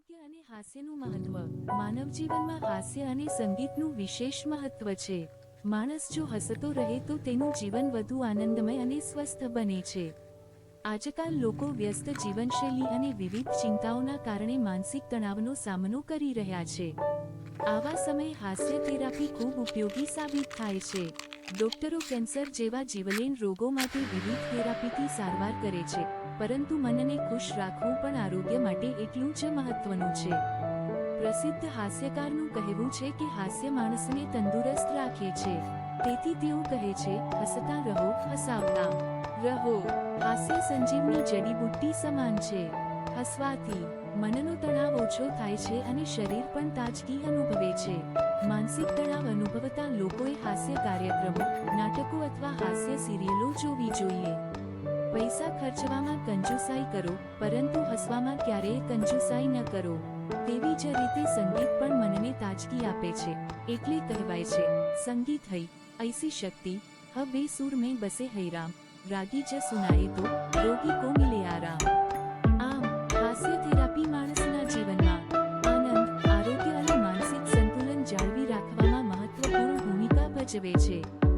આરોગ્ય અને હાસ્યનું મહત્વ. માનવ જીવનમાં હાસ્ય અને સંગીતનું વિશેષ મહત્વ છે. માણસ જો હસતો રહે તો તેનું જીવન વધુ આનંદમય અને સ્વસ્થ બને છે. આજકાલ લોકો વ્યસ્ત જીવનશૈલી અને વિવિધ ચિંતાઓના કારણે માનસિક તણાવનો સામનો કરી રહ્યા છે. આવા સમયે હાસ્ય થેરાપી ખૂબ ઉપયોગી સાબિત થાય છે. ડોક્ટરો કેન્સર જેવા જીવલેણ રોગો માટે વિવિધ થેરાપીથી સારવાર કરે છે, પરંતુ મનને ખુશ રાખવું પણ આરોગ્ય માટે એટલું જ મહત્વનું છે. પ્રસિદ્ધ હાસ્યકારનું કહેવું છે કે હાસ્ય માણસને તંદુરસ્ત રાખે છે. તેથી તેઓ કહે છે, હસતા રહો, હસાવતા રહો. હાસ્ય સંજીવની જડીબુટ્ટી સમાન છે. હસવાથી મનનો તણાવ ઓછો થાય છે અને શરીર પણ તાજગી અનુભવે છે. માનસિક તણાવ અનુભવતા લોકોએ હાસ્ય કાર્યક્રમો, નાટકો અથવા હાસ્ય સિરિયલો જોવી જોઈએ. પૈસા ખર્ચવામાં કંજૂસાઈ કરો, પરંતુ હસવામાં ક્યારેય કંજૂસાઈ ન કરો. તેવી જ રીતે સંગીત પણ મનને તાજગી આપે છે. એટલે કહેવાય છે, સંગીત હૈ ऐसी शक्ति, ह बेसुर में बसे है राम, रागी ज सुनाए तो रोगी को मिले आराम. આમ હાસ્ય થેરાપી માણસના જીવનમાં આનંદ, આરોગ્ય અને માનસિક સંતુલન જાળવી રાખવામાં મહત્વપૂર્ણ ભૂમિકા ભજવે છે.